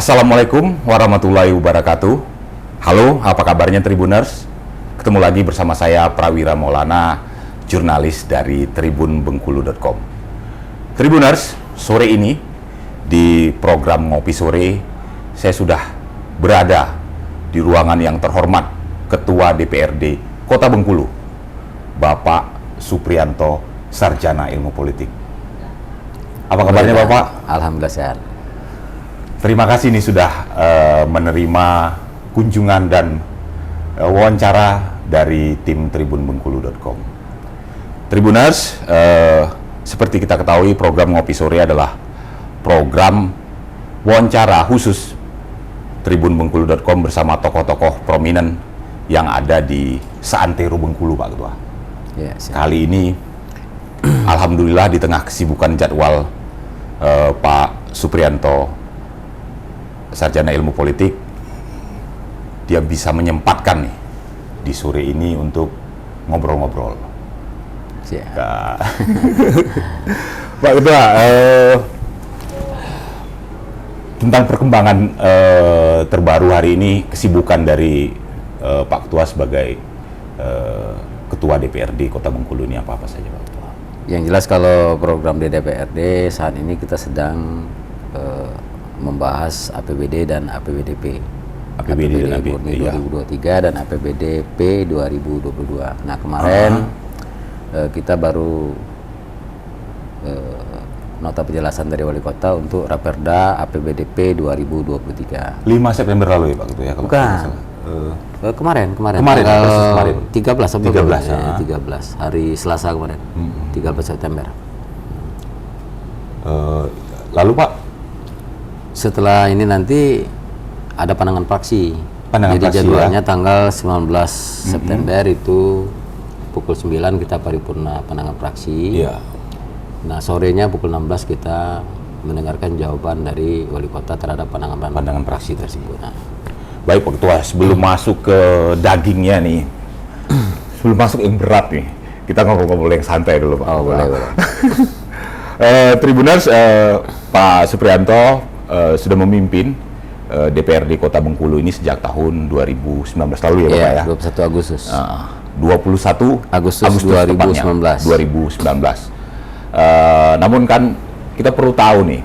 Assalamualaikum warahmatullahi wabarakatuh. Halo, apa kabarnya Tribuners? Ketemu lagi bersama saya Prawira Maulana, jurnalis dari tribunbengkulu.com. Tribuners, sore ini di program Ngopi Sore, saya sudah berada di ruangan yang terhormat Ketua DPRD Kota Bengkulu, Bapak Suprianto, Sarjana Ilmu Politik. Apa kabarnya Bapak? Alhamdulillah sehat. Terima kasih nih sudah menerima kunjungan dan wawancara dari tim tribunbengkulu.com. Tribuners, seperti kita ketahui program Ngopi Sore adalah program wawancara khusus tribunbengkulu.com bersama tokoh-tokoh prominent yang ada di seantero Bengkulu, Pak Ketua. Ya, kali ini, alhamdulillah di tengah kesibukan jadwal Pak Suprianto, Sarjana Ilmu Politik, dia bisa menyempatkan nih di sore ini untuk ngobrol-ngobrol. Pak Ketua, tentang perkembangan terbaru hari ini, kesibukan dari Pak Ketua sebagai Ketua DPRD Kota Bengkulu ini apa saja, Pak Ketua? Yang jelas kalau program di DPRD saat ini kita sedang membahas APBD dan APBDP. APBD murni 2023 dan APBDP 2022. Nah kemarin kita baru nota penjelasan dari Wali Kota untuk Raperda APBDP 2023. 5 September lalu ya Pak Ketua ya? Bukan. Kemarin tanggal 13 hari Selasa kemarin. 13 September. Lalu Pak, setelah ini nanti ada pandangan praksi. Jadi jadwalnya tanggal 19 September itu pukul 9 kita paripurna pandangan praksi. Nah sorenya pukul 16 kita mendengarkan jawaban dari Wali Kota terhadap pandangan praksi tersebut. Nah. Baik Pak Ketua, sebelum masuk ke dagingnya nih, sebelum masuk yang berat nih, kita ngobrol-ngobrol yang santai dulu Pak. Boleh. Tribuners, Pak Suprianto sudah memimpin DPRD Kota Bengkulu ini sejak tahun 2019 lalu ya Bapak ya? 21 Agustus. 21 Agustus 2019. Namun kan kita perlu tahu nih,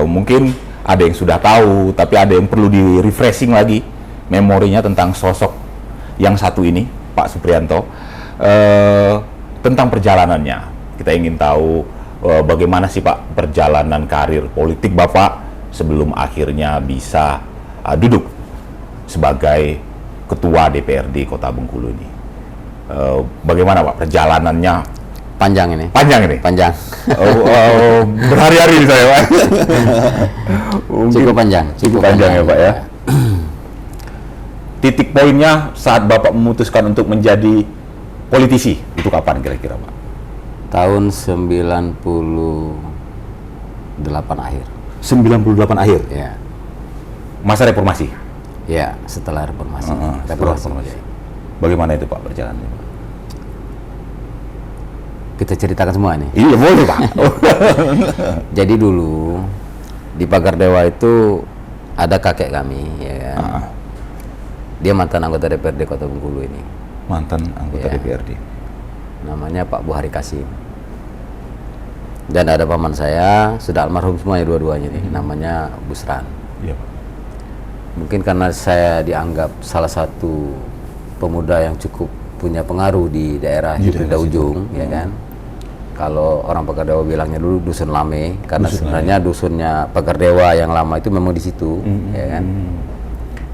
mungkin ada yang sudah tahu, tapi ada yang perlu di-refreshing lagi memorinya tentang sosok yang satu ini, Pak Suprianto, tentang perjalanannya. Kita ingin tahu bagaimana sih Pak perjalanan karir politik Bapak sebelum akhirnya bisa duduk sebagai Ketua DPRD Kota Bengkulu ini. Bagaimana Pak perjalanannya? Panjang ini. Panjang. Berhari-hari saya Pak. Cukup panjang ya Pak ya. Titik poinnya saat Bapak memutuskan untuk menjadi politisi itu kapan kira-kira Pak? Tahun 98 akhir. 98 akhir? Ya. Masa reformasi? Ya, setelah reformasi. Reformasi. Bagaimana itu Pak perjalanannya? Kita ceritakan semua nih. Iya boleh Pak. Jadi dulu di Pagar Dewa itu ada kakek kami, ya kan. Dia mantan anggota DPRD Kota Bengkulu ini. Mantan anggota DPRD. Namanya Pak Buhari Kasim. Dan ada paman saya, sudah almarhum semua ya dua-duanya nih, namanya Busran. Iya Pak. Mungkin karena saya dianggap salah satu pemuda yang cukup punya pengaruh di daerah Jependa Ujung, ya kan. Kalau orang Pagar Dewa bilangnya dulu dusun lame, karena sebenarnya dusunnya Pagar Dewa yang lama itu memang di situ, ya kan.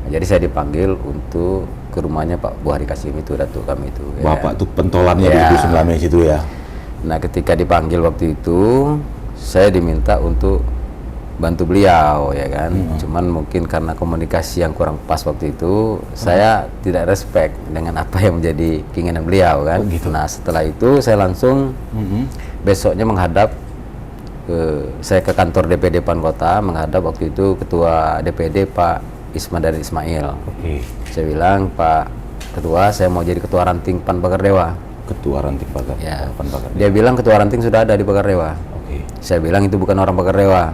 Jadi saya dipanggil untuk ke rumahnya Pak Buhari Kasim itu, datuk kami itu. Bapak tuh pentolannya di dusun lame situ ya. Nah ketika dipanggil waktu itu, saya diminta untuk bantu beliau, ya kan. Cuman mungkin karena komunikasi yang kurang pas waktu itu, saya tidak respect dengan apa yang menjadi keinginan beliau kan. Nah setelah itu saya langsung besoknya menghadap saya ke kantor DPD PAN Kota, menghadap waktu itu Ketua DPD Pak Ismail. Saya bilang, Pak Ketua, saya mau jadi Ketua Ranting PAN Pagar Dewa. Ketua Ranting Pagar. Ya. Dia bilang Ketua Ranting sudah ada di Pagar Dewa. Saya bilang itu bukan orang Pagar Dewa.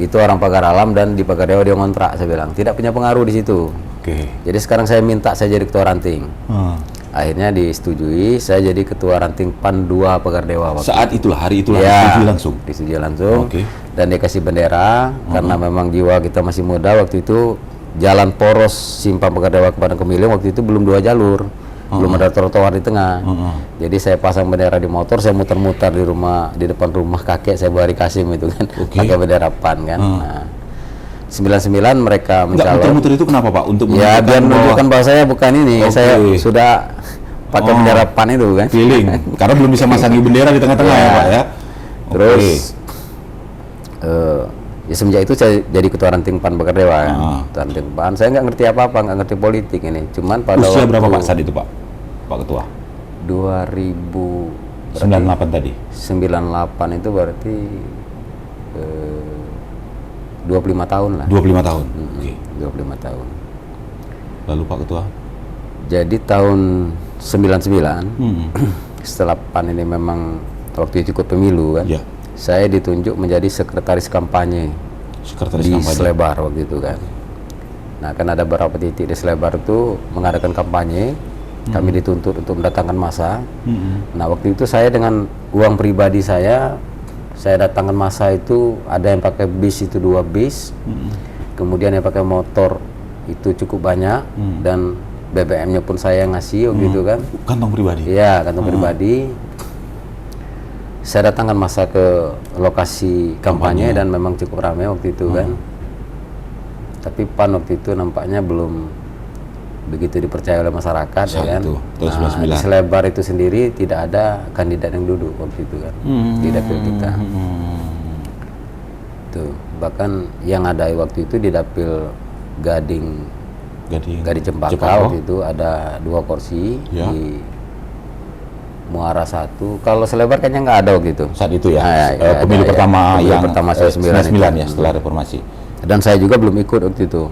itu orang pagar alam dan di pagar dewa dia ngontrak. Saya bilang tidak punya pengaruh di situ. Oke. Jadi sekarang saya minta saya jadi ketua ranting. Akhirnya disetujui, saya jadi ketua ranting PAN 2 pagar dewa waktu Saat itulah, hari itulah ya, disetujui langsung. disetujui langsung. Oke. Dan dia kasih bendera karena memang jiwa kita masih muda waktu itu. Jalan poros simpang pagar dewa ke Padang Kemiling waktu itu belum 2 jalur, belum ada trotoar di tengah. Jadi saya pasang bendera di motor, saya muter-muter di rumah, di depan rumah kakek saya, Bu Hari Kasim itu kan, pakai bendera PAN kan. Nah, 99 mereka Enggak, mencalon. muter-muter itu kenapa Pak? Untuk Ya biar menunjukkan bahwa saya bukan ini, Oke. saya sudah pakai bendera PAN itu kan. keliling, karena belum bisa masangi bendera di tengah-tengah ya Pak ya. Terus ya semenjak itu saya jadi ketua ranting PAN Pagar Dewa kan. Ketua ranting PAN, saya nggak ngerti apa-apa, nggak ngerti politik ini. Cuman pada Usia waktu berapa Pak saat itu Pak? Pak Ketua? 2000 98 tadi. 98 itu berarti 25 tahun lah. 25 tahun. Oke. 25 tahun. Lalu Pak Ketua? Jadi tahun 99 setelah PAN ini memang waktu itu ikut pemilu kan. Ya. Saya ditunjuk menjadi sekretaris kampanye Sekretaris di kampanye. Selebar waktu itu kan. Nah kan ada beberapa titik di Selebar itu mengadakan kampanye. Kami dituntut untuk mendatangkan massa. Nah waktu itu saya dengan uang pribadi saya datangkan massa itu, ada yang pakai bis itu 2 bis, kemudian yang pakai motor itu cukup banyak, dan BBM-nya pun saya ngasih waktu itu kan. Kantong pribadi. Iya, kantong pribadi. Saya datangkan massa ke lokasi kampanye dan memang cukup ramai waktu itu kan. Tapi PAN waktu itu nampaknya belum begitu dipercaya oleh masyarakat ya kan. Itu, tahun Nah, 99. di Selebar itu sendiri tidak ada kandidat yang duduk waktu itu kan di dapil kita. Tuh, bahkan yang ada waktu itu di dapil Gading Cempaka waktu itu ada 2 kursi Ya. di Muara 1. Kalau Selebar kayaknya nggak ada waktu itu. Saat itu ya. Ya, Pemilu ada, pertama pemilu yang pertama 99 99 ya setelah reformasi. Dan saya juga belum ikut waktu itu.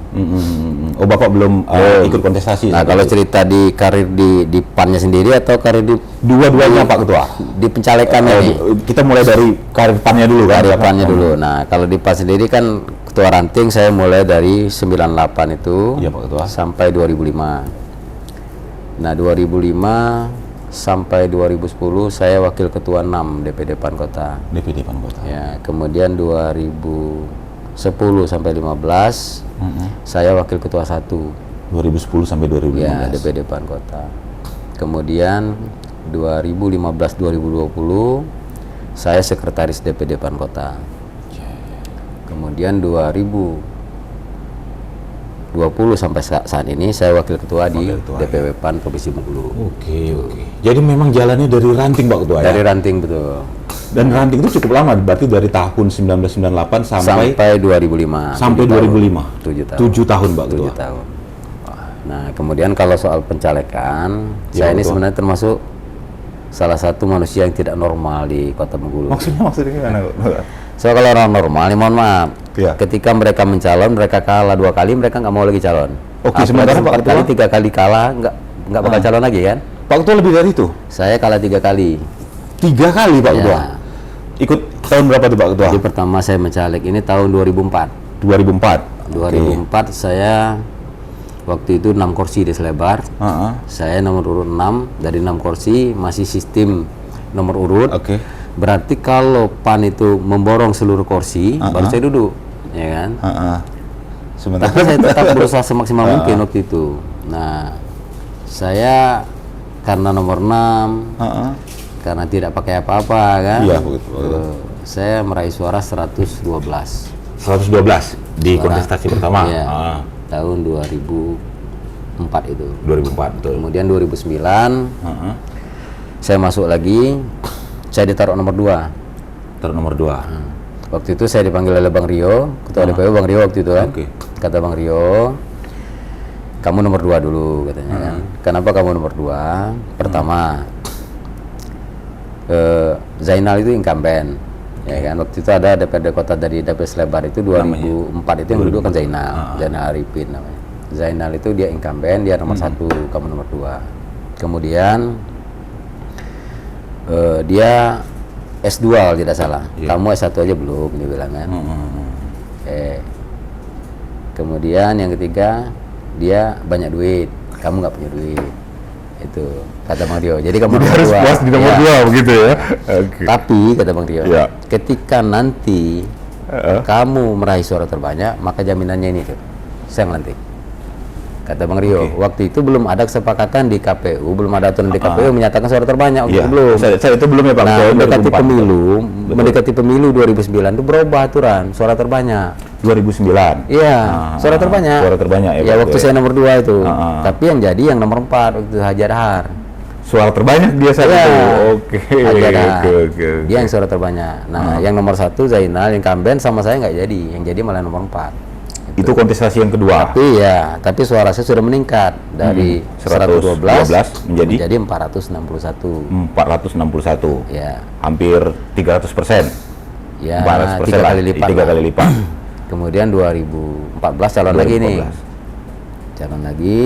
Oh Bapak belum ikut kontestasi. Nah saat kalau itu? cerita di karir di PAN-nya sendiri atau karir di Dua-duanya Pak Ketua. di pencalekannya nih? Kita mulai dari karir PAN-nya dulu kan. Karir PAN-nya dulu. Nah kalau di PAN sendiri kan ketua ranting saya mulai dari 98 itu Iya, Pak Ketua. sampai 2005. Nah 2005 sampai 2010 saya wakil ketua 6 DPD PAN Kota. DPD PAN Kota. Ya, kemudian 2010 sampai 15 saya wakil ketua 1 2010 sampai 2015. ya DPD PAN Kota. Kemudian 2015-2020 saya sekretaris DPD PAN Kota. Kemudian 2020 sampai saat ini saya wakil ketua di DPW PAN Provinsi Bengkulu. Oke. Jadi memang jalannya dari ranting Pak Ketua Dari ya? ranting betul. Dan ranting itu cukup lama, berarti dari tahun 1998 sampai 2005. sampai 2005. 7 tahun. 7 tahun Pak Ketua. 7 tahun. Nah, kemudian kalau soal pencalekan, Ya, saya ini betul. sebenarnya termasuk salah satu manusia yang tidak normal di Kota Bengkulu. Maksudnya gimana? So kalau orang normal, nih mohon maaf, Iya. ketika mereka mencalon, mereka kalah 2 kali, mereka nggak mau lagi calon. Oke, Apalagi sementara Pak 4 kali, Ketua? 3 kali kalah, nggak bakal calon lagi kan? Pak Ketua lebih dari itu? Saya kalah 3 kali. 3 kali Pak Ya. Ketua? Ikut tahun berapa tuh Pak Ketua? Jadi pertama saya mencaleg ini tahun 2004. 2004. 2004 saya waktu itu 6 kursi di Selebar. Heeh. Saya nomor urut 6, dari 6 kursi masih sistem nomor urut. Oke. Berarti kalau PAN itu memborong seluruh kursi, baru saya duduk, ya kan? Heeh. Sementara Tapi saya tetap berusaha semaksimal mungkin waktu itu. Nah, saya karena nomor 6, Heeh. karena tidak pakai apa-apa kan? Iya, begitu. Saya meraih suara 112. 112 di kontestasi pertama. Iya. Ah, Tahun 2004 itu. 2004 betul. Kemudian 2009 Heeh. saya masuk lagi, saya ditaruh nomor 2. Terus nomor 2. Waktu itu saya dipanggil oleh Bang Rio, ketua DPW Bang Rio waktu itu kan. Oke. Kata Bang Rio, kamu nomor 2 dulu katanya kan. Kenapa kamu nomor 2? Pertama, Zainal itu incumbent, ya kan. Waktu itu ada DPRD kota dari DPR Selebar itu 2004 itu yang duduk kan Zainal, Zainal Arifin namanya. Zainal itu dia incumbent, dia nomor 1, kamu nomor 2. Kemudian dia S2 kalau tidak salah. Iya. Kamu S1 aja belum, dia bilang kan. Kemudian yang ketiga, dia banyak duit, kamu nggak punya duit. Itu kata Bang Rio. Jadi kamu nomor harus dua. puas di nomor Ya. 2 begitu ya. Oke. Tapi kata Bang Rio, Ya. ketika nanti kamu meraih suara terbanyak, maka jaminannya ini tuh, saya melantik. Kata Bang Rio, waktu itu belum ada kesepakatan di KPU, belum ada aturan di KPU menyatakan suara terbanyak, waktu Iya. itu belum. Saya itu belum ya Bang. Nah, Saya mendekati 2004. pemilu, mendekati pemilu 2009 itu berubah aturan suara terbanyak. 2009. Iya, suara terbanyak. Suara terbanyak ya. Ya, Pak, waktu ya. saya nomor 2 itu. Ah. Tapi yang jadi yang nomor 4 waktu itu Haji Adhar. Suara terbanyak dia saat Iya. itu. Oke. Haji Adhar. Oke. Dia yang suara terbanyak. Nah, yang nomor 1 Zainal, incumbent sama saya nggak jadi. Yang jadi malah nomor 4. Itu kontestasi yang kedua. Tapi suara saya sudah meningkat dari 112 menjadi 461. 461. Ya, Hampir 300%. ya 400% 3 lah. kali lipat. 3 lah. kali lipat. Kemudian 2014 calon lagi nih. 2014. Calon lagi.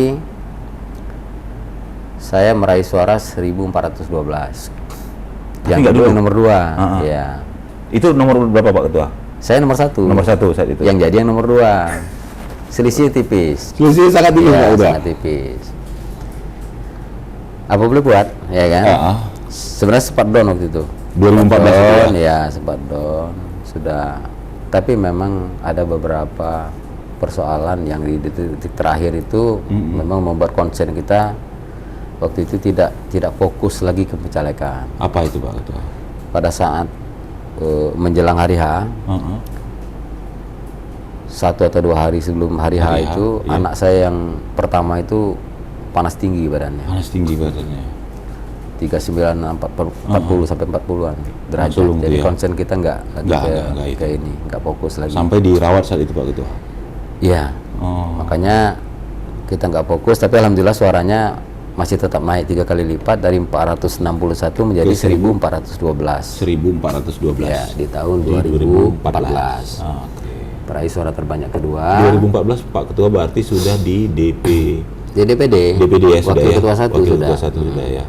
Saya meraih suara 1412. Yang nggak kedua duduk? nomor 2. Ah. Ya. Itu nomor berapa Pak Ketua? Saya nomor 1. Nomor 1 saat itu. Yang jadi yang nomor 2. Selisih tipis. Selisih sangat tinggi Ya, Pak Ketua. sangat tipis. Apa boleh buat, ya kan? Ah. Sebenarnya sempat down waktu itu. 2014 itu Down, ya sempat down. Sudah. Tapi memang ada beberapa persoalan yang di detik terakhir itu memang membuat konsen kita waktu itu tidak fokus lagi ke pencalekan. Apa itu Pak Ketua? Pada saat menjelang hari H, 1 atau 2 hari sebelum hari H Hari H, itu iya. anak saya yang pertama itu panas tinggi badannya. Panas tinggi badannya. 39 sampai 40-an derajat. Langsung Jadi ya. konsen kita nggak lagi Nggak ke ini, nggak fokus lagi. Sampai dirawat saat itu Pak Ketua. Iya. Oh. Makanya kita nggak fokus, tapi alhamdulillah suaranya masih tetap naik 3 kali lipat dari 461 menjadi 1412. 1412. Ya, di tahun Di 2014. Oke. Peraih suara terbanyak kedua. 2014 Pak Ketua berarti sudah di Di DPD. DPD ya sudah Wakil ya. ketua 1 Wakil sudah. ketua 1 sudah ya.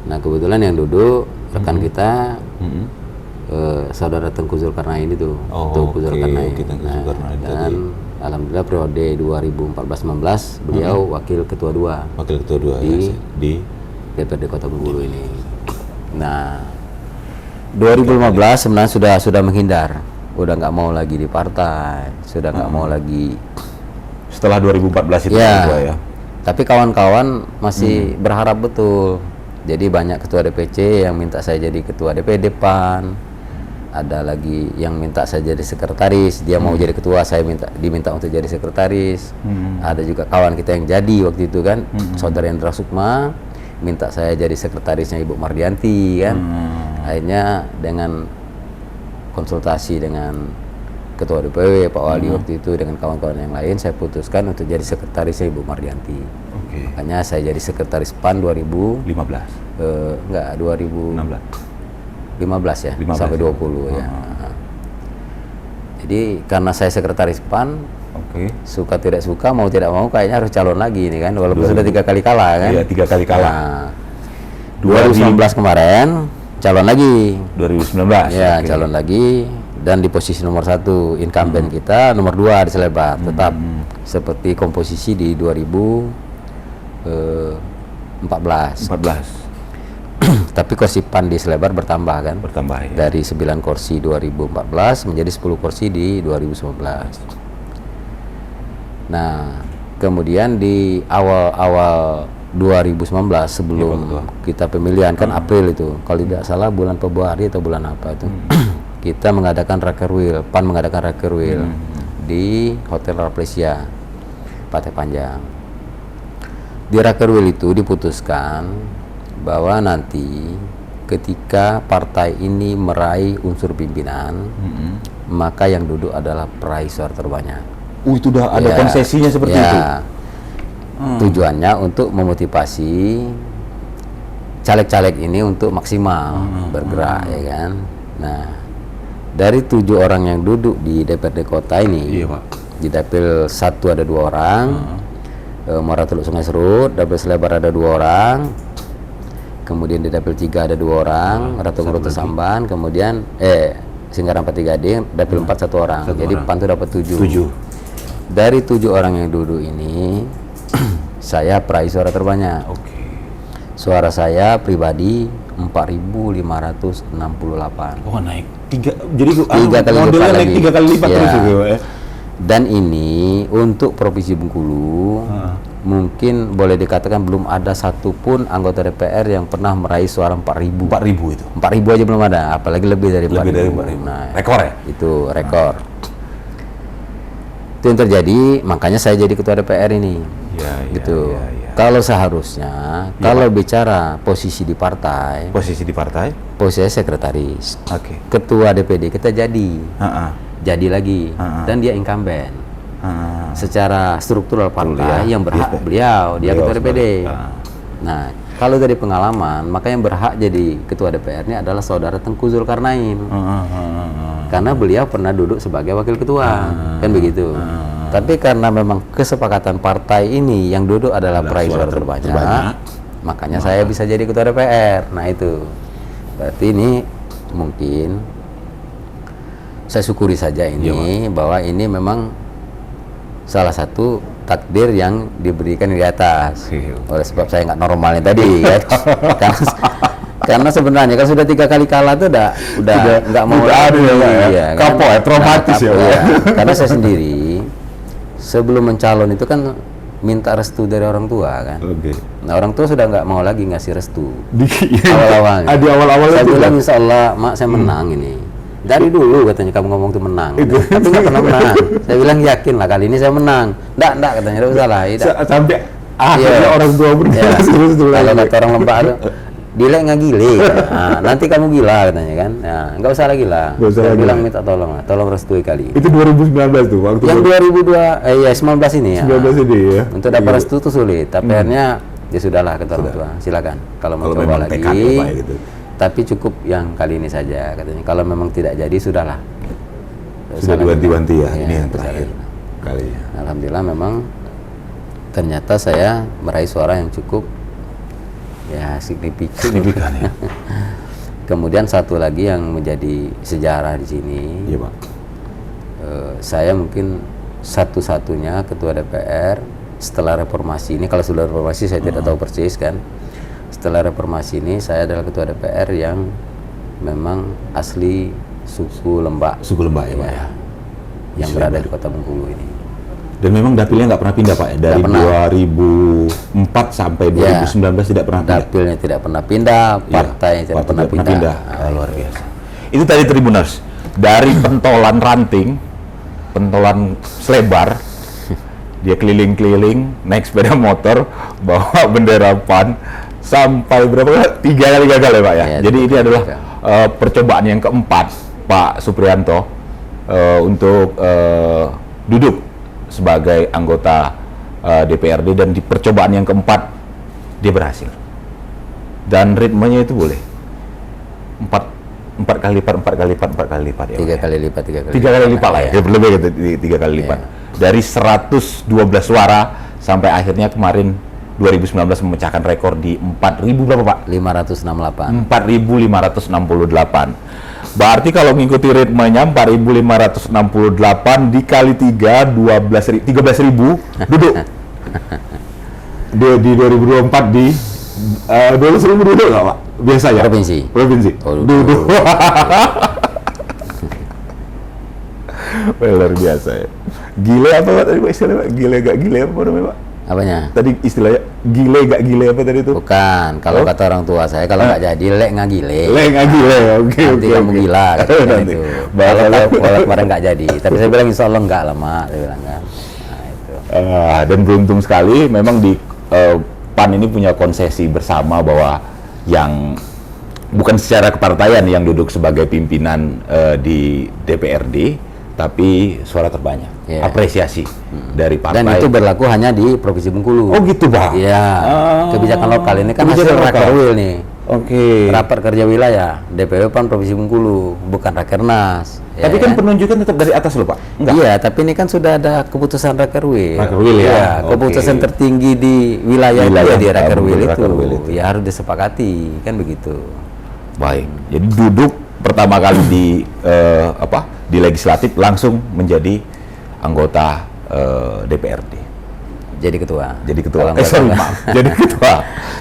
Nah, kebetulan yang duduk rekan kita saudara Tengku Zulkarnain itu. Oh, Tengku oke, Zulkarnain. oke, Tengku Zulkarnain Dan alhamdulillah periode 2014-19 beliau wakil ketua 2 Wakil ketua 2 Di- ya. Di DPRD Kota Bengkulu ini. Nah, 2015 sebenarnya sudah menghindar, udah nggak mau lagi di partai, sudah nggak mau lagi. setelah 2014 itu Pak Ya, Ketua ya. tapi kawan-kawan masih berharap betul. Jadi banyak ketua DPC yang minta saya jadi ketua DPD PAN. Ada lagi yang minta saya jadi sekretaris, dia mau jadi ketua, saya diminta untuk jadi sekretaris. Ada juga kawan kita yang jadi waktu itu kan, Saudara Indra Sukma minta saya jadi sekretarisnya Ibu Mardianti kan. Akhirnya dengan konsultasi dengan Ketua DPW Pak Wali waktu itu dengan kawan-kawan yang lain, saya putuskan untuk jadi sekretarisnya Ibu Mardianti. Oke. Makanya saya jadi sekretaris PAN 15. 2015 ya, 15 sampai ya. 20 ya. Jadi karena saya sekretaris PAN, Oke. suka tidak suka, mau tidak mau kayaknya harus calon lagi ini kan, walaupun sudah 3 kali kalah kan. Iya, 3 kali kalah. Nah, 2019 kemarin calon lagi. 2019. Ya, oke. calon lagi dan di posisi nomor 1 incumbent kita, nomor 2 di Selebar tetap seperti komposisi di 2014. 14 Tapi kursi PAN di Selebar bertambah kan. bertambah ya. Dari 9 kursi 2014 menjadi 10 kursi di 2019. Nah, kemudian di awal 2019 sebelum kita pemilihan kan April itu, kalau tidak salah bulan Februari atau bulan apa itu, kita mengadakan Rakerwil, PAN mengadakan Rakerwil di Hotel Rafflesia, Pantai Panjang. Di Rakerwil itu diputuskan bahwa nanti ketika partai ini meraih unsur pimpinan, maka yang duduk adalah peraih suara terbanyak. Itu udah ada Ya, konsesinya seperti ya. itu. Tujuannya untuk memotivasi caleg-caleg ini untuk maksimal bergerak ya kan. Nah, dari 7 orang yang duduk di DPRD kota ini, Iya, Pak. di dapil 1 ada 2 orang, Muara Teluk Sungai Serut, dapil Selebar ada 2 orang, kemudian di dapil 3 ada 2 orang, Ratu Ngurut Samban, kemudian Singkaran 43D, dapil 4 satu orang. Jadi PAN itu dapat 7. 7. Dari 7 orang yang duduk ini, saya peraih suara terbanyak. Oke. Suara saya pribadi 4.568. Oh, naik 3. Jadi Tiga kali modelnya lipat naik lagi. 3 kali lipat Ya. terus gitu ya. Dan ini untuk Provinsi Bengkulu, mungkin boleh dikatakan belum ada satupun anggota DPR yang pernah meraih suara 4.000. 4.000 itu. 4.000 aja belum ada, apalagi lebih dari 4.000. Lebih dari 4.000. Nah, Rekor ya? itu rekor. Itu yang terjadi, makanya saya jadi ketua DPR ini. Iya, Gitu. iya, iya. Kalau seharusnya, kalau bicara posisi di partai, Posisi di partai? posisi saya sekretaris. Oke. Ketua DPD kita jadi lagi, dan dia incumbent. Secara struktural partai yang berhak dia ketua DPD. Nah, kalau dari pengalaman, maka yang berhak jadi ketua DPR ini adalah saudara Tengku Zulkarnain. Karena beliau pernah duduk sebagai wakil ketua, kan begitu. Tapi karena memang kesepakatan partai ini yang duduk adalah peraih suara terbanyak, makanya saya bisa jadi ketua DPR. Nah itu, berarti ini mungkin saya syukuri saja ini bahwa ini memang salah satu takdir yang diberikan di atas. Oleh sebab saya nggak normalnya tadi, kan? Karena sebenarnya kalau sudah 3 kali kalah itu udah nggak mau lagi, ya, kan? Kapok ya, traumatis ya, Pak. Ya. Karena saya sendiri sebelum mencalon itu kan minta restu dari orang tua kan. Oke. Nah orang tua sudah nggak mau lagi ngasih restu Di awal-awalnya. Di awal-awal Saya itu bilang insya Allah mak saya menang ini. Dari dulu katanya kamu ngomong tuh menang, tapi nggak pernah menang. Saya bilang yakin lah kali ini saya menang. Nggak katanya, tidak usah lah. sampai akhirnya orang tua bergerak terus Kalau kata orang Lembah tuh, Dile nggak gile, nah, nanti kamu gila katanya kan, nah, nggak usah lagi lah. Saya bilang minta tolong lah, tolong restui kali. Itu 2019 tuh waktu yang 19 ini ya. 19 ini ya. Untuk dapat restu tuh sulit, tapi akhirnya ya sudahlah kata orang tua, silakan kalau mau coba lagi. Gitu. Tapi cukup yang kali ini saja katanya. Kalau memang tidak jadi sudahlah. Sudah diwanti-wanti ya. Ini yang terakhir kali. Alhamdulillah memang ternyata saya meraih suara yang cukup ya signifikan ya. Kemudian satu lagi yang menjadi sejarah di sini, iya Pak. Saya mungkin satu-satunya ketua DPR setelah reformasi ini. Kalau sudah reformasi saya tidak tahu persis kan. Setelah reformasi ini saya adalah ketua DPR yang memang asli suku Lembak. Suku Lembak ya Pak ya. Yang berada di Kota Bengkulu ini. Dan memang dapilnya nggak pernah pindah Pak ya? Dari 2004 sampai 2019 tidak pernah pindah. Dapilnya tidak pernah pindah, partai tidak pernah pindah. Luar biasa. Itu tadi Tribuners, dari pentolan ranting, pentolan selebar, dia keliling-keliling, naik sepeda motor, bawa bendera PAN, sampai berapa? 3 kali gagal ya Pak ya? Jadi ini adalah percobaan yang keempat Pak Suprianto untuk duduk sebagai anggota DPRD, dan di percobaan yang keempat dia berhasil, dan ritmenya itu boleh 4 kali lipat ya, 3 kali lipat 3 kali lipat lah ya, berlebih gitu, 3 kali lipat dari 112 suara sampai akhirnya kemarin 2019 memecahkan rekor di 4.000 berapa Pak? 568. 4.568. Berarti kalau mengikuti ritmenya 4.568 dikali 3, 13.000 duduk. Di 2024 di 12.000 duduk nggak Pak? Biasanya? Provinsi. Oh, duduk. Luar biasa ya. Gile apa Pak tadi Pak istilahnya Pak? Gile gak gile apa namanya Pak? Apanya? Tadi istilahnya gile gak gile apa tadi itu? Bukan, kalau kata orang tua saya kalau nggak jadi lek nggak gile. Lek nggak gile, oke. Nanti kamu gila katanya Nanti. itu. Kalau kemarin nggak jadi, tapi saya bilang insya Allah nggak lah mak, saya bilang kan. Nah itu. Dan beruntung sekali memang di PAN ini punya konsesi bersama bahwa yang bukan secara kepartaian yang duduk sebagai pimpinan di DPRD, tapi suara terbanyak, apresiasi dari partai. Dan itu berlaku hanya di Provinsi Bengkulu. Oh gitu Pak? Iya, kebijakan lokal ini kan hasil rakerwil nih. Oke. Rapat kerja wilayah, DPW PAN Provinsi Bengkulu, bukan Rakernas. Tapi kan penunjukan tetap dari atas loh Pak? Enggak? Iya, tapi ini kan sudah ada keputusan rakerwil. Rakerwil ya? Keputusan tertinggi di wilayah itu ya di rakerwil itu. Ya harus disepakati, kan begitu. Baik, jadi duduk pertama kali di legislatif langsung menjadi anggota DPRD. Jadi ketua. Jadi ketua. Kalau nggak Sorry, salah. maaf.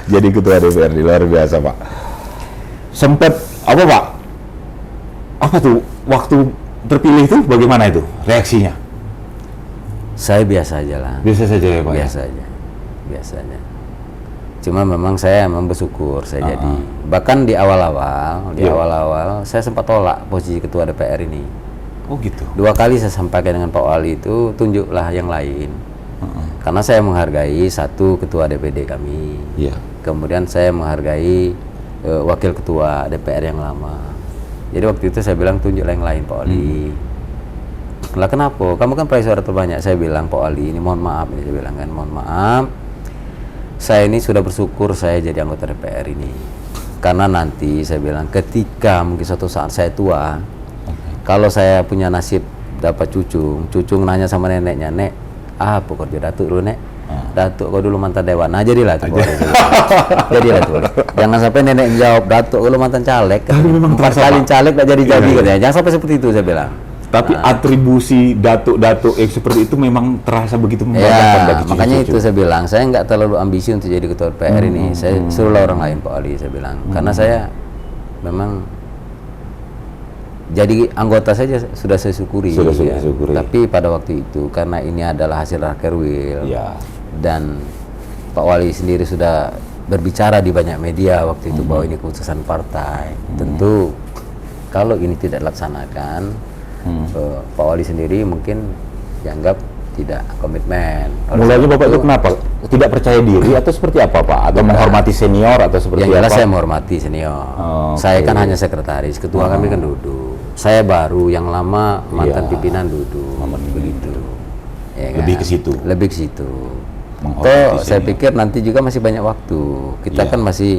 Jadi ketua DPRD, luar biasa, Pak. Sempat apa, Pak? Apa tuh waktu terpilih itu bagaimana itu reaksinya? Saya biasa aja lah. Biasa saja ya, Pak. Biasa aja. Biasanya. Cuma memang saya memang bersyukur saya jadi. Bahkan di awal-awal, Iya. saya sempat tolak posisi ketua DPR ini. Oh gitu. 2 kali saya sampaikan dengan Pak Wali itu, tunjuklah yang lain. Karena saya menghargai satu ketua DPD kami. Iya. Kemudian saya menghargai wakil ketua DPR yang lama. Jadi waktu itu saya bilang tunjuklah yang lain Pak Wali. Lah kenapa? Kamu kan peraih suara terbanyak. Saya bilang Pak Wali ini mohon maaf, ini saya bilang kan mohon maaf. Saya ini sudah bersyukur saya jadi anggota DPR ini. Karena nanti saya bilang ketika mungkin suatu saat saya tua, kalau saya punya nasib dapat cucung nanya sama neneknya, "Nek, apa kerja Datuk dulu, Nek?" "Datuk kau dulu mantan dewan." Nah, jadilah tuh. Jadilah tuh. Jangan sampai nenek jawab, "Datuk kau dulu mantan caleg." memang 4 terasa, kali Pak. caleg gak jadi Iya. katanya. Jangan sampai seperti itu saya bilang. Tapi atribusi datuk-datuk seperti itu memang terasa begitu membanggakan Ya, bagi makanya cucu-cucu. itu saya bilang, saya nggak terlalu ambisi untuk jadi ketua DPR ini. Saya suruhlah orang lain Pak Ali, saya bilang. Karena saya memang jadi anggota saja sudah saya syukuri. Sudah saya ya. syukuri. Tapi pada waktu itu karena ini adalah hasil rakerwil Ya. dan Pak Wali sendiri sudah berbicara di banyak media waktu itu bahwa ini keputusan partai. Tentu kalau ini tidak dilaksanakan, Pak Wali sendiri mungkin dianggap tidak komitmen. Oleh Mulanya sebab Bapak itu kenapa? Tidak percaya diri atau seperti apa, Pak? Atau menghormati senior atau seperti yang jelas apa? saya menghormati senior. Oh, Saya oke. kan hanya sekretaris, ketua kami kan duduk. Saya baru, yang lama mantan Iya. pimpinan duduk. Mantan pimpinan Begitu. Ya Lebih kan? ke situ. Lebih ke situ. Menghormati Toh saya senior. pikir nanti juga masih banyak waktu. Kita Iya. kan masih,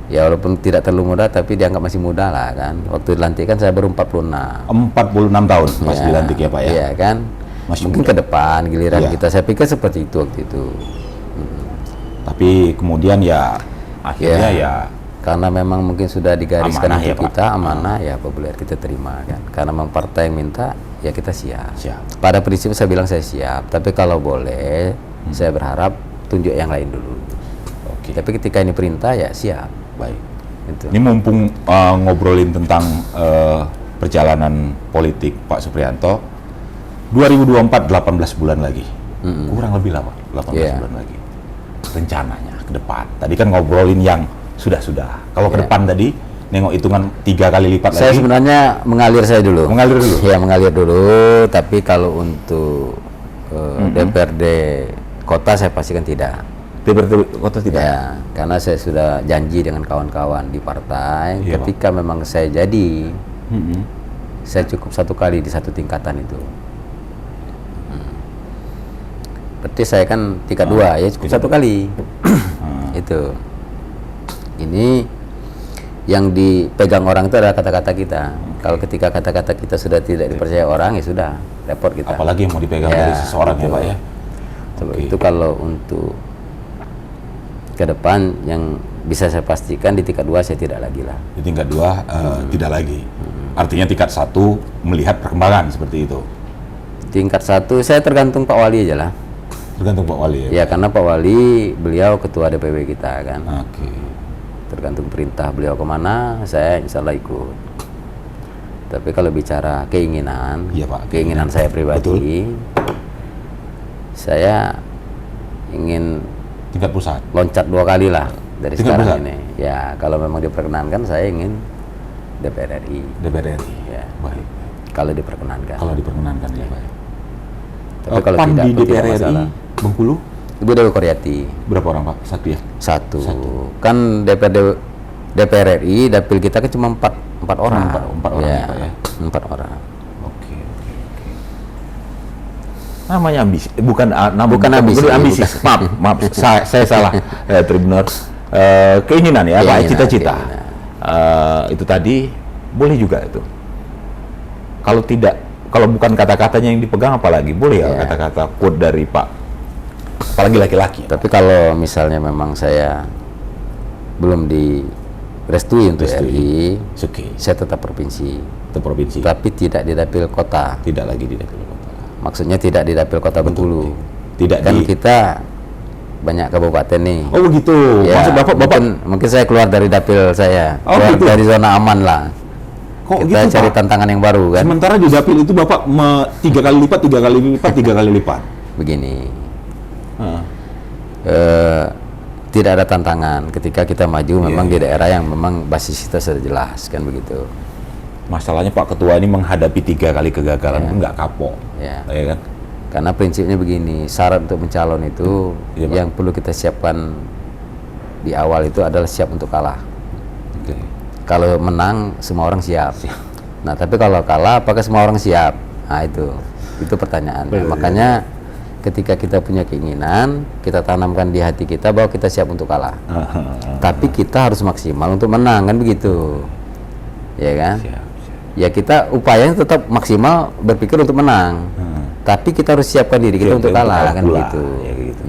ya walaupun tidak terlalu muda tapi dianggap masih muda lah kan. Waktu dilantik kan saya baru 46. 46 tahun pas dilantik ya, Pak ya? Iya kan. Masih Mungkin muda. ke depan giliran Iya. kita. Saya pikir seperti itu waktu itu. Tapi kemudian ya akhirnya ya Karena memang mungkin sudah digariskan Amanah untuk ya, Pak. kita amanah, ya populer kita terima kan. Karena memang partai yang minta, ya kita siap. siap. Pada prinsip saya bilang saya siap. Tapi kalau boleh, saya berharap tunjuk yang lain dulu. Oke. Tapi ketika ini perintah, ya siap. Baik. Gitu. Ini mumpung ngobrolin tentang perjalanan politik Pak Suprianto, 2024 18 bulan lagi. Kurang lebih lah, Pak. 18 Iya. bulan lagi. Rencananya ke depan. Tadi kan ngobrolin yang sudah-sudah. Kalau ke Iya. depan tadi nengok hitungan 3 kali lipat Saya lagi. sebenarnya mengalir saya dulu. Mengalir dulu? Ya mengalir dulu. Tapi kalau untuk DPRD kota saya pastikan tidak. DPRD kota tidak. Ya, karena saya sudah janji dengan kawan-kawan di partai, Iya, ketika memang saya jadi, Mm-mm. saya cukup 1 kali di 1 tingkatan itu. Berarti saya kan tingkat 2, ya cukup 1 kali. Itu. Ini yang dipegang orang itu adalah kata-kata kita. Kalau ketika kata-kata kita sudah tidak dipercaya orang, ya sudah, repot kita. Apalagi yang mau dipegang Ya, dari seseorang ya, betul. Pak ya. Sebab Oke. itu kalau untuk ke depan yang bisa saya pastikan di tingkat 2 saya tidak lagi lah. Di tingkat 2 tidak lagi. Artinya tingkat 1 melihat perkembangan seperti itu. Tingkat 1 saya tergantung Pak Wali aja lah. Tergantung Pak Wali ya. Ya karena Pak Wali beliau ketua DPW kita kan. Oke. Tergantung perintah beliau kemana, saya insya Allah ikut. Tapi kalau bicara keinginan, Iya, Pak. keinginan saya pribadi, saya ingin Tingkat pusat. loncat 2 kali lah dari Tingkat sekarang pusat? ini. Ya kalau memang diperkenankan saya ingin DPR RI. DPR RI. Ya. Baik. Kalau diperkenankan. Kalau diperkenankan ya, Pak. Tapi kalau PAN tidak, di pun tidak DPR RI masalah. Bengkulu Ibu Dewi Koryati. berapa orang, Pak? 1 ya? Satu. Kan DPR RI dapil kita kan cuma 4 orang. Empat orang ya, Pak ya? 4 orang. Oke. Namanya ambisi, bukan Bukan ambisi, ambisi. bukan. Maaf, saya salah. Tribuners. Keinginan ya, Pak, Keinginan, cita-cita. keinginan. Itu tadi boleh juga itu. Kalau bukan kata-katanya yang dipegang apalagi boleh ya, Ya. kata-kata quote dari Pak, apalagi laki-laki. Tapi kalau misalnya memang saya belum restui untuk Restui. RI, Oke. saya tetap provinsi, Itu provinsi. tapi tidak di dapil kota. Tidak lagi di dapil kota. Maksudnya tidak di dapil kota Bengkulu. Tidak Kan di. kita banyak kabupaten nih. Oh begitu. Ya, Maksud bapak mungkin saya keluar dari dapil saya, Oh, keluar gitu. dari zona aman lah. Kok Kita gitu, cari Pak? tantangan yang baru kan. Sementara di dapil itu bapak 3 kali lipat, 3 kali lipat, 3 kali lipat. Begini, Heeh. tidak ada tantangan ketika kita maju memang Iya. di daerah yang memang basis kita sudah jelas kan begitu. Masalahnya Pak Ketua ini menghadapi 3 kali kegagalan itu nggak kapok, Ya. ya kan? Karena prinsipnya begini, syarat untuk mencalon itu Iya, Pak. yang perlu kita siapkan di awal itu adalah siap untuk kalah. Oke. Kalau menang semua orang siap. Nah, tapi kalau kalah apakah semua orang siap? Nah, itu pertanyaannya. Betul, Makanya ketika kita punya keinginan, kita tanamkan di hati kita bahwa kita siap untuk kalah. Tapi kita harus maksimal untuk menang kan begitu. Ya kan? Siap. Ya kita upayanya tetap maksimal berpikir untuk menang. Tapi kita harus siapkan diri kita untuk kalah kan pula, begitu. ya gitu.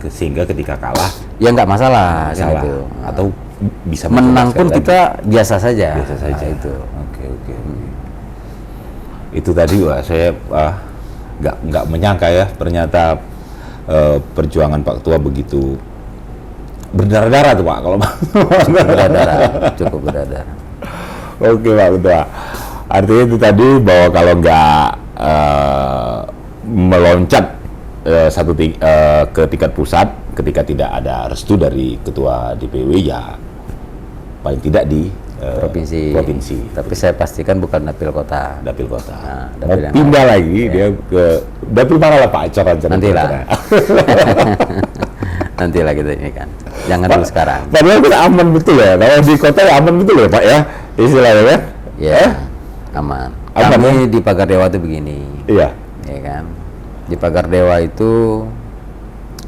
Sehingga ketika kalah, Ya nggak masalah kan salah. itu. Atau bisa Menang mencoba pun sekali kita biasa saja. lagi. Biasa saja. Nah, itu. Oke. Itu tadi wah saya nggak menyangka ya ternyata perjuangan Pak Ketua begitu berdarah-darah tuh Pak kalau Cukup berdarah. Oke Pak Ketua. Artinya itu tadi bahwa kalau nggak meloncat ke tingkat pusat ketika tidak ada restu dari Ketua DPW ya paling tidak di provinsi. Tapi saya pastikan bukan dapil kota. Dapil kota. Nah, Mau dapil yang pindah lagi dia ke dapil mana lah Pak Acor-acor. Nantilah. Nantilah kita ini kan. Jangan dulu sekarang. Padahal kita aman betul ya. Kalau di kota ya aman betul ya Pak ya. Istilahnya kan? Ya, aman. Aman, Kami di Pagar Dewa itu begini, Iya. ya kan. Di Pagar Dewa itu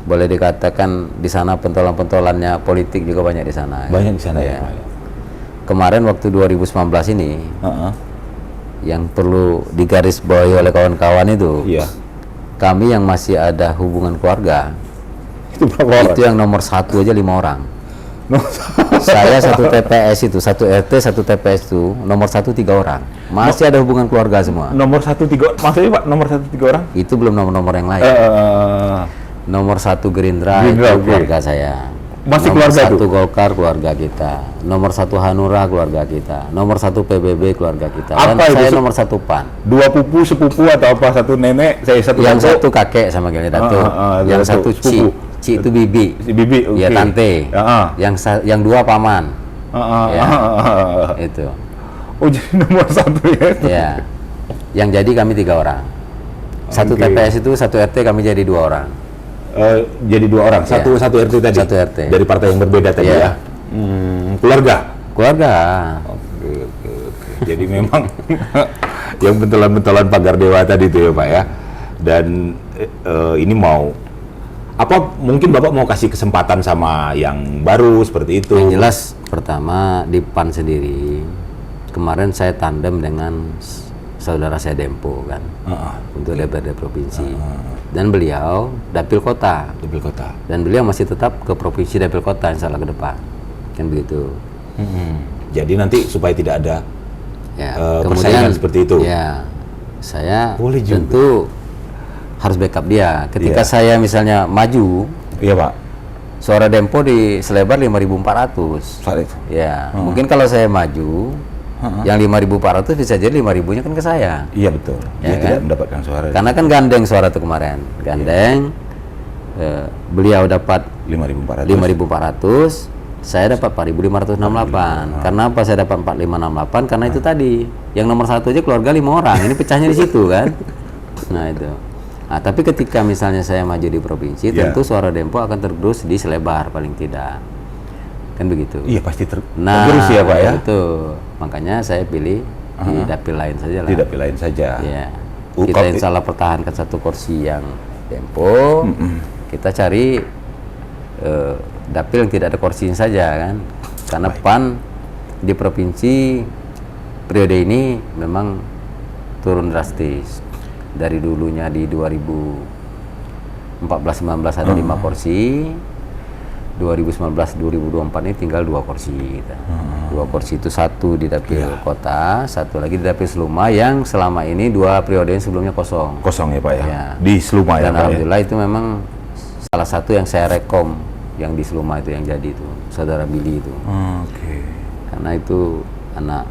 boleh dikatakan di sana pentolan-pentolannya politik juga banyak di sana. Banyak di sana ya, Ya. Pak. Ya. Kemarin waktu 2019 ini Heeh. yang perlu digarisbawahi oleh kawan-kawan itu, Iya. kami yang masih ada hubungan keluarga Itu berapa orang? itu yang nomor 1 aja 5 orang. Saya satu TPS itu, satu RT, satu TPS itu nomor 1 3 orang. Masih ada hubungan keluarga semua. Nomor 1 3 maksudnya Pak nomor 1 3 orang? Itu belum nomor-nomor yang lain. Nomor 1 Gerindra, Gerindra, itu oke. keluarga saya. Masih nomor keluarga 1 tuh? Golkar keluarga kita. Nomor 1 Hanura keluarga kita. Nomor 1 PBB keluarga kita. Dan Apa itu? saya nomor 1 PAN. 2 pupu sepupu atau apa satu nenek saya satu Yang kakek, satu kakek sama Gini Datuk. Yang satu satu Ci. sepupu. Ci itu bibi. si bibi oke. Ya tante. Yang 2 paman. Ya. Itu. Oh jadi nomor 1 ya. Ya. Yang jadi kami 3 orang. Satu Oke. TPS itu, satu RT kami jadi 2 orang. Jadi 2 orang satu RT tadi. Satu RT. Dari partai yang berbeda tadi Iya. ya. Keluarga. Keluarga. Oke. Jadi memang yang bentolan-bentolan Pagar Dewa tadi itu ya Pak ya. Dan ini mau apa mungkin Bapak mau kasih kesempatan sama yang baru seperti itu. Yang jelas pertama di PAN sendiri kemarin saya tandem dengan saudara saya Dempo kan untuk DPRD provinsi dan beliau dapil kota Dapil kota. dan beliau masih tetap ke provinsi dapil kota insya Allah ke depan kan begitu Jadi nanti supaya tidak ada ya. persaingan seperti itu. Ya saya Boleh juga. tentu harus backup dia ketika Iya. saya misalnya maju Iya Pak. suara Dempo di selebar 5.400 Saat itu. ya mungkin kalau saya maju yang 5.400 bisa jadi 5.000-nya kan ke saya. Iya betul. Ya Dia kan? tidak mendapatkan suara. Karena kan gandeng suara itu kemarin. Gandeng. Beliau dapat 5.400. 5.400, saya dapat 4.568. Karena apa saya dapat 4.568? Karena itu tadi. Yang nomor 1 aja keluarga 5 orang. Ini pecahnya di situ kan. Nah itu. Nah, tapi ketika misalnya saya maju di provinsi, Ya. tentu suara Dempo akan tergerus di selebar paling tidak. Kan begitu. Iya pasti Nah, tergerus ya Pak ya. itu makanya saya pilih di dapil lain saja lah. Tidak pilihan saja. Ya. Oh, Kita kalau- insya Allah pertahankan satu kursi yang Dempo. Kita cari dapil yang tidak ada kursinya saja kan. Karena PAN di provinsi periode ini memang turun drastis. Dari dulunya di 2014-19 ada 5 kursi. 2019-2024 ini tinggal 2 kursi kita. 2 kursi itu, satu di dapil kota, satu lagi di dapil Seluma yang selama ini 2 periode sebelumnya kosong. Kosong ya Pak ya? Ya. Di Seluma ya Dan Pak ya? alhamdulillah itu memang salah satu yang saya rekom yang di Seluma itu yang jadi itu, saudara Billy itu. Oke. Karena itu anak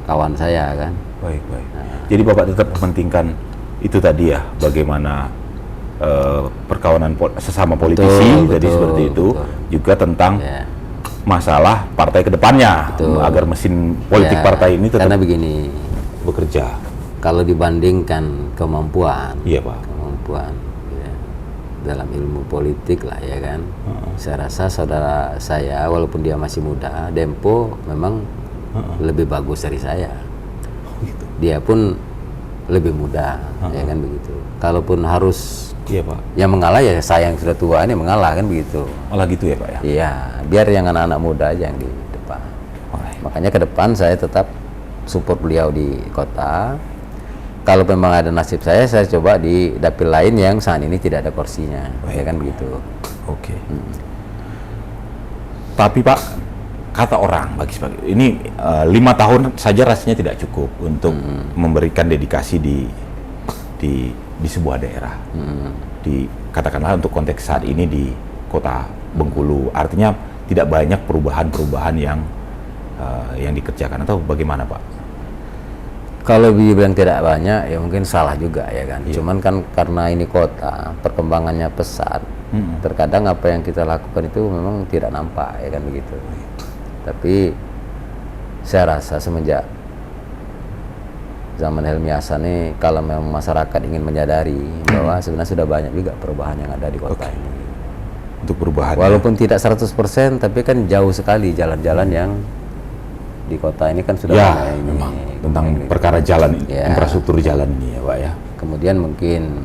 kawan saya kan. Baik. Jadi Bapak tetap mementingkan itu tadi ya, bagaimana perkawanan sesama politisi, jadi seperti itu, juga tentang masalah partai kedepannya, agar mesin politik partai ini tetap karena begini, bekerja. kalau dibandingkan kemampuan, Iya Pak. kemampuan ya, dalam ilmu politik lah ya kan, saya rasa saudara saya walaupun dia masih muda, Dempo memang lebih bagus dari saya. Gitu. Dia pun lebih muda, ya kan begitu. Kalaupun harus Iya Pak. yang mengalah ya saya yang sudah tua ini mengalah kan begitu. Malah gitu ya Pak ya? Iya, biar yang anak-anak muda aja yang di depan. Baik. Makanya ke depan saya tetap support beliau di kota. Kalau memang ada nasib saya coba di dapil lain yang saat ini tidak ada kursinya, ya kan begitu. Oke. Tapi Pak, kata orang ini 5 tahun saja rasanya tidak cukup untuk memberikan dedikasi di sebuah daerah. Katakanlah untuk konteks saat ini di kota Bengkulu, artinya tidak banyak perubahan-perubahan yang dikerjakan, atau bagaimana Pak? Kalau dibilang tidak banyak ya mungkin salah juga ya kan. Cuman kan karena ini kota, perkembangannya pesat, terkadang apa yang kita lakukan itu memang tidak nampak ya kan begitu. Tapi saya rasa semenjak zaman Helmi Hasan ini, kalau memang masyarakat ingin menyadari bahwa sebenarnya sudah banyak juga perubahan yang ada di kota ini. Untuk perubahan. Walaupun tidak 100%, tapi kan jauh sekali jalan-jalan yang di kota ini kan sudah banyak ini. Memang tentang perkara jalan, infrastruktur jalan ini ya Pak ya. Kemudian mungkin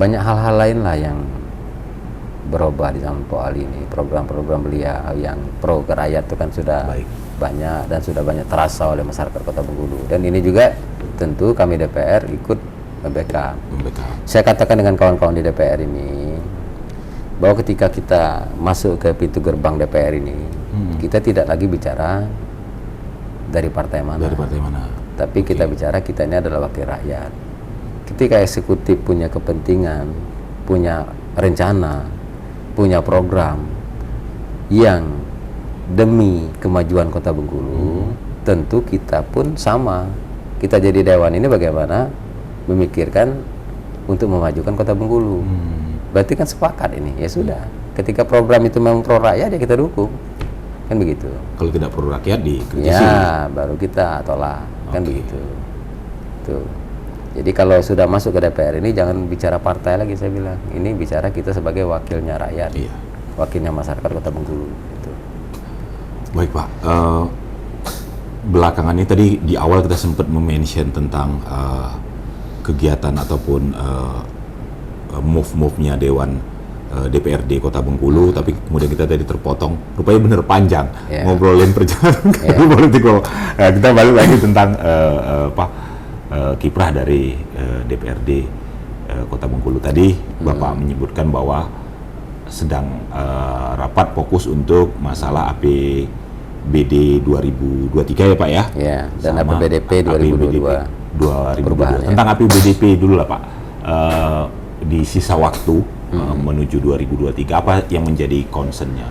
banyak hal-hal lain lah yang berubah di zaman Pak Ali ini. Program-program beliau yang pro ke rakyat itu kan sudah banyak dan sudah banyak terasa oleh masyarakat Kota Bengkulu. Dan ini juga tentu kami DPR ikut membackup. Saya katakan dengan kawan-kawan di DPR ini bahwa ketika kita masuk ke pintu gerbang DPR ini, kita tidak lagi bicara dari partai mana. Tapi kita bicara kita ini adalah wakil rakyat. Ketika eksekutif punya kepentingan, punya rencana, punya program yang demi kemajuan Kota Bengkulu, tentu kita pun sama. Kita jadi dewan ini bagaimana memikirkan untuk memajukan Kota Bengkulu. Berarti kan sepakat ini, ya sudah. Ketika program itu memang pro rakyat ya kita dukung. Kan begitu. Kalau tidak pro rakyat dikritisi. Ya, baru kita tolak. Kan begitu. Tuh. Jadi kalau sudah masuk ke DPR ini jangan bicara partai lagi, saya bilang. Ini bicara kita sebagai wakilnya rakyat. Wakilnya masyarakat Kota Bengkulu. Baik Pak, belakangan ini tadi di awal kita sempat mention tentang kegiatan ataupun move-nya Dewan DPRD Kota Bengkulu, tapi kemudian kita tadi terpotong, rupanya bener panjang ngobrolin perjalanan politik. Kita balik lagi tentang kiprah dari DPRD Kota Bengkulu tadi. Bapak menyebutkan bahwa sedang rapat fokus untuk masalah APBD 2023 ya Pak ya? Ya, dan APBDP 2022. Perubahan, tentang APBDP dulu lah Pak. Di sisa waktu menuju 2023, apa yang menjadi concernnya?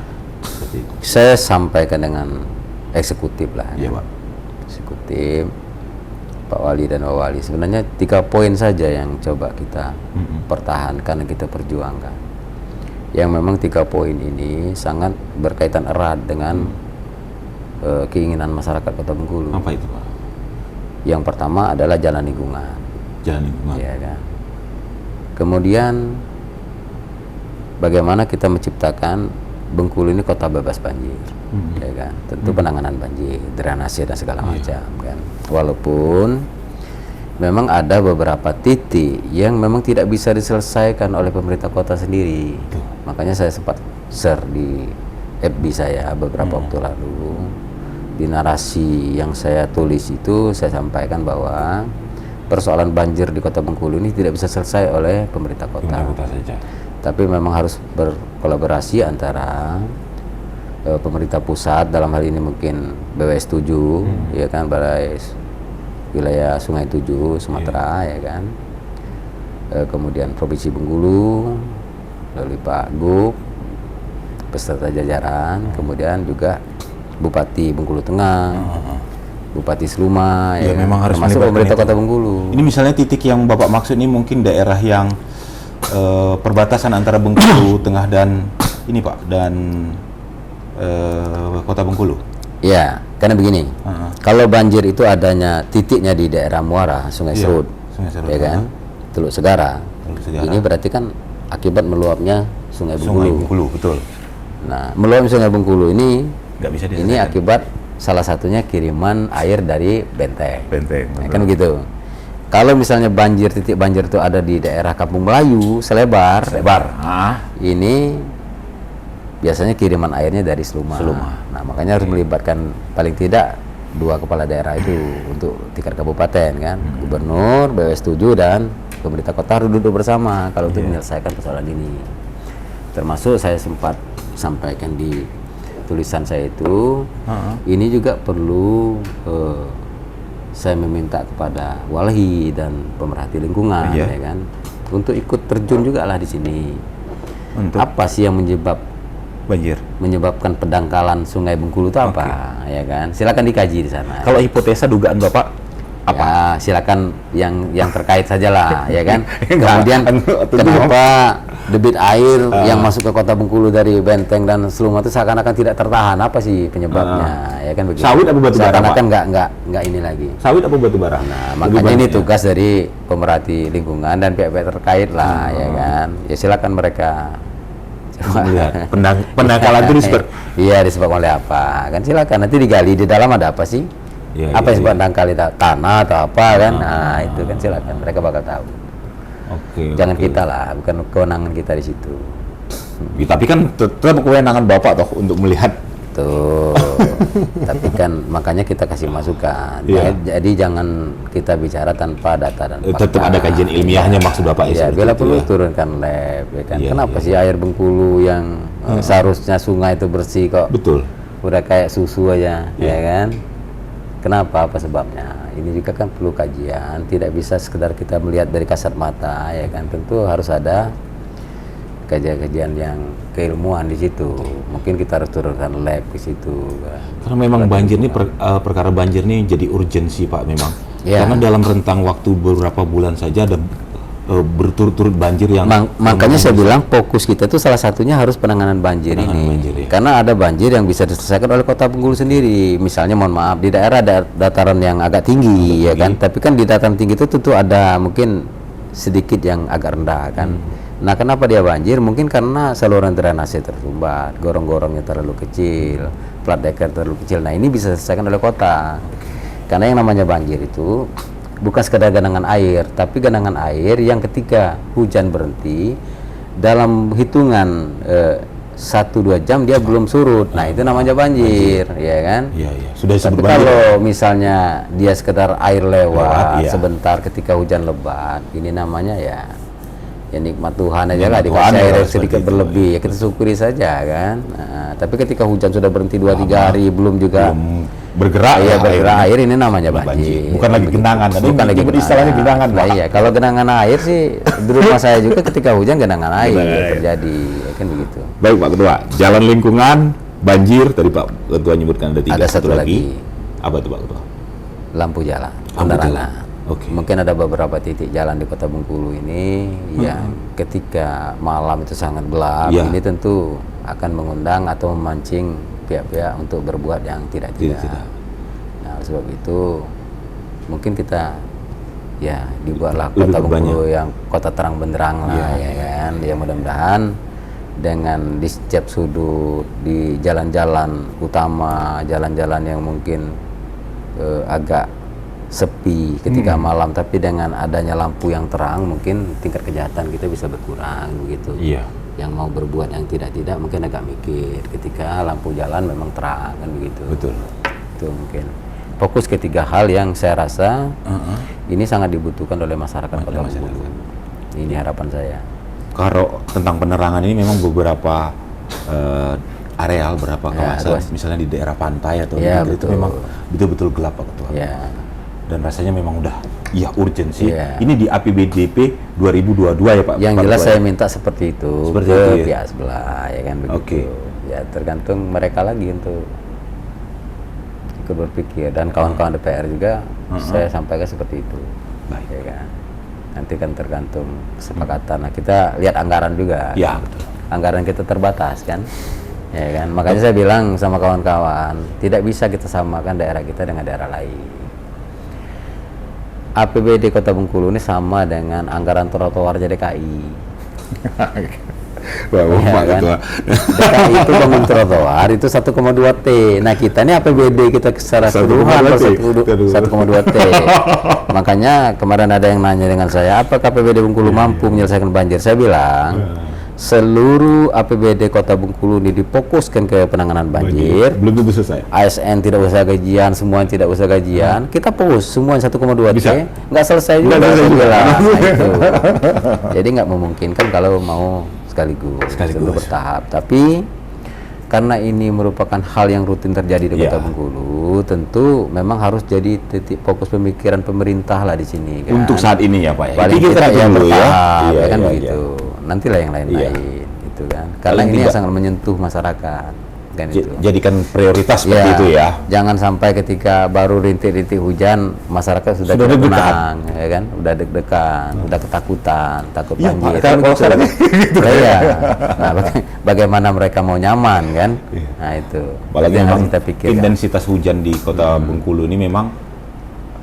Saya sampaikan dengan eksekutif lah. Iya Pak. Eksekutif, Pak Wali dan Pak Wali. Sebenarnya 3 poin saja yang coba kita pertahankan dan kita perjuangkan. Yang memang 3 poin ini sangat berkaitan erat dengan keinginan masyarakat Kota Bengkulu. Apa itu Pak? Yang pertama adalah jalan lingkungan. Jalan lingkungan. Ya kan. Kemudian bagaimana kita menciptakan Bengkulu ini kota bebas banjir, ya kan. Tentu penanganan banjir, drainase dan segala macam kan. Walaupun memang ada beberapa titik yang memang tidak bisa diselesaikan oleh pemerintah kota sendiri. Makanya saya sempat share di FB saya beberapa waktu lalu. Di narasi yang saya tulis itu saya sampaikan bahwa persoalan banjir di Kota Bengkulu ini tidak bisa selesai oleh pemerintah kota. Saja. Tapi memang harus berkolaborasi antara pemerintah pusat, dalam hal ini mungkin BWS 7, ya kan, Balai Wilayah Sungai 7 Sumatera, ya kan. Kemudian Provinsi Bengkulu, lalu Pak Gub beserta jajaran, kemudian juga Bupati Bengkulu Tengah, Bupati Seluma, Ya, kan? memang harus termasuk melibatkan pemerintah itu. Kota Bengkulu. Ini misalnya titik yang Bapak maksud ini mungkin daerah yang perbatasan antara Bengkulu Tengah dan ini Pak, dan Kota Bengkulu. Ya, karena begini, kalau banjir itu adanya titiknya di daerah muara Sungai Iya, Serut, Sungai Serut, ya kan, Teluk Segara. Teluk Segara. Ini berarti kan akibat meluapnya Sungai Sungai Bengkulu. Bengkulu, betul. Nah, meluap Sungai Bengkulu ini Nggak bisa ini diselesaikan. akibat salah satunya kiriman air dari Benteng. Benteng. Ya, kan begitu. Kalau misalnya banjir, titik banjir itu ada di daerah Kampung Melayu, Selebar, ini biasanya kiriman airnya dari Seluma. Nah, makanya harus melibatkan paling tidak 2 kepala daerah itu untuk tingkat kabupaten, kan, gubernur, BWS 7 dan pemerintah kota harus duduk bersama kalau untuk menyelesaikan persoalan ini. Termasuk saya sempat sampaikan di tulisan saya itu, ini juga perlu saya meminta kepada walhi dan pemerhati lingkungan, ya kan, untuk ikut terjun juga lah di sini. Untuk Apa sih yang menyebabkan pendangkalan Sungai Bengkulu itu apa, ya kan? Silakan dikaji di sana. kalau hipotesa dugaan Bapak apa? Ya, silakan yang terkait sajalah, ya kan. Enggak. Kemudian kenapa debit air yang masuk ke Kota Bengkulu dari Benteng dan Seluma itu seakan-akan tidak tertahan? Apa sih penyebabnya? Ya kan begitu. Sawit apa batu bara, Seakan-akan nggak ini lagi. Sawit apa batu bara? Nah, makanya ini tugas dari pemerhati lingkungan dan pihak-pihak terkait lah, ya kan. Ya silakan mereka Melihat pendangkalan itu disebut. Iya, disebabkan oleh apa? Kan silakan nanti digali di dalam ada apa sih? Ya, Apa yang disebabkan dangkal itu? Tanah atau apa kan? Nah, itu kan silakan mereka bakal tahu. Oke. Jangan kita lah, bukan kewenangan kita di situ. Ya, tapi kan tetap kewenangan Bapak toh untuk melihat. Tuh. Tapi kan makanya kita kasih masukan. Iya. Jadi jangan kita bicara tanpa data dan fakta. Tetap ada kajian ilmiahnya maksud Bapak Ya, seperti bila itu perlu ya. turunkan lab, ya kan. Iya, Kenapa iya. sih air Bengkulu yang seharusnya sungai itu bersih kok Betul. udah kayak susu aja, ya kan? Kenapa? Apa sebabnya? Ini juga kan perlu kajian. Tidak bisa sekedar kita melihat dari kasat mata, ya kan? Tentu harus ada kajian-kajian yang keilmuan di situ. Mungkin kita harus turunkan lab ke situ. Karena memang banjir ini perkara banjir ini jadi urgensi Pak memang. Ya. Karena dalam rentang waktu beberapa bulan saja ada berturut-turut banjir yang Makanya saya bilang fokus kita itu salah satunya harus penanganan banjir ini. banjir, ya. Karena ada banjir yang bisa diselesaikan oleh Kota Bengkulu sendiri. Misalnya mohon maaf di daerah ada dataran yang agak tinggi, ya kan. Tapi kan di dataran tinggi itu tentu ada mungkin sedikit yang agak rendah kan. Nah, kenapa dia banjir? Mungkin karena saluran drainase tersumbat, gorong-gorongnya terlalu kecil, plat deker terlalu kecil. Nah, ini bisa diselesaikan oleh kota. Karena yang namanya banjir itu bukan sekedar genangan air, tapi genangan air yang ketika hujan berhenti dalam hitungan 1-2 jam dia belum surut. Nah, itu namanya banjir, ya kan? Iya, iya. Sudah disebut Tapi banjir. kalau misalnya dia sekedar air lewat Iya. sebentar ketika hujan lebat, ini namanya ya nikmat Tuhan aja Nikmat lah, Tuhan dikasih ya, air seperti sedikit itu, berlebih, iya. ya kita syukuri saja kan. Nah, tapi ketika hujan sudah berhenti 2-3 hari belum juga Belum bergerak ya, ya, bergerak airnya. air, ini namanya Banjir. banjir. Bukan lagi genangan. Tadi Bukan lagi menyebut istilahnya genangan, Nah, Pak. iya, kalau genangan air sih di rumah saya juga ketika hujan genangan air Genangan air. terjadi, ya kan begitu. Baik Pak Ketua, jalan lingkungan, banjir tadi Pak Ketua nyebutkan ada 3. Ada satu lagi. Apa itu Pak Ketua? Lampu jalan, Lampu penerangan. jalan. Oke. Mungkin ada beberapa titik jalan di Kota Bengkulu ini yang ketika malam itu sangat gelap. Iya. Ini tentu akan mengundang atau memancing pihak-pihak untuk berbuat yang tidak-tidak. Tidak. Nah, oleh sebab itu mungkin kita ya dibuatlah Lebih Kota Bengkulu perbanyak. yang kota terang benderang lah, ya kan. Ya mudah-mudahan dengan di setiap sudut, di jalan-jalan utama, jalan-jalan yang mungkin agak sepi ketika malam, tapi dengan adanya lampu yang terang mungkin tingkat kejahatan kita bisa berkurang begitu. Iya. Yang mau berbuat yang tidak-tidak mungkin agak mikir ketika lampu jalan memang terang kan begitu. Betul. Itu mungkin fokus ke 3 hal yang saya rasa ini sangat dibutuhkan oleh masyarakat Kota Bengkulu. Ini harapan saya. Kalau tentang penerangan ini memang beberapa areal, beberapa kawasan, misalnya di daerah pantai atau Ya, di itu betul. memang betul-betul gelap Pak Ketua. Ya. Dan rasanya memang udah urgent sih. Iya. Ini di APBDP 2022 ya Pak? Yang Pak jelas Ketua, saya ya? minta seperti itu Seperti ke itu, ya? pihak sebelah, ya kan begitu. Oke. Ya tergantung mereka lagi untuk ikut berpikir, dan kawan-kawan DPR juga saya sampaikan seperti itu. Baik. Ya kan. Nanti kan tergantung kesepakatan. Nah, kita lihat anggaran juga. Ya, betul. Anggaran kita terbatas kan. Ya kan. Makanya saya bilang sama kawan-kawan, tidak bisa kita samakan daerah kita dengan daerah lain. APBD Kota Bengkulu ini sama dengan anggaran trotoarnya DKI. Wah, Ya Pak kan? Ketua. DKI itu bangun trotoar itu 1,2 T. Nah kita ini APBD kita secara 1,2 keseluruhan T. 1,2 T. Makanya kemarin ada yang nanya dengan saya, apakah APBD Bengkulu mampu menyelesaikan banjir? Saya bilang seluruh APBD Kota Bengkulu ini difokuskan ke penanganan banjir. Belum tentu selesai. ASN tidak usah gajian, semua tidak usah gajian. Kita fokus semua 1,2 T. Bisa. Nggak selesai juga. Nggak selesai juga. Nah, itu. Jadi nggak memungkinkan kalau mau sekaligus. Tentu bertahap. Tapi karena ini merupakan hal yang rutin terjadi di Kota Iya. Bengkulu, tentu memang harus jadi titik fokus pemikiran pemerintah lah di sini. Kan? Untuk saat ini ya Pak ya. Paling Pikirkan tidak yang dulu ya. bertahap, Iya, ya kan iya, begitu. Nantilah yang lain-lain, itu kan. Karena Paling ini yang tidak. sangat menyentuh masyarakat, kan itu. Jadikan prioritas seperti itu ya. Jangan sampai ketika baru rintik-rintik hujan, masyarakat sudah tidak deg-degan. tenang, ya kan? Udah deg-degan, udah ketakutan, takut Iya, banjir. Pak. Kan Kalau gitu. sekarang gitu. Lah, iya. Nah, bagaimana mereka mau nyaman, kan? Nah, itu. Apalagi Itu yang harus memang kita pikirkan. intensitas hujan di Kota Bengkulu ini memang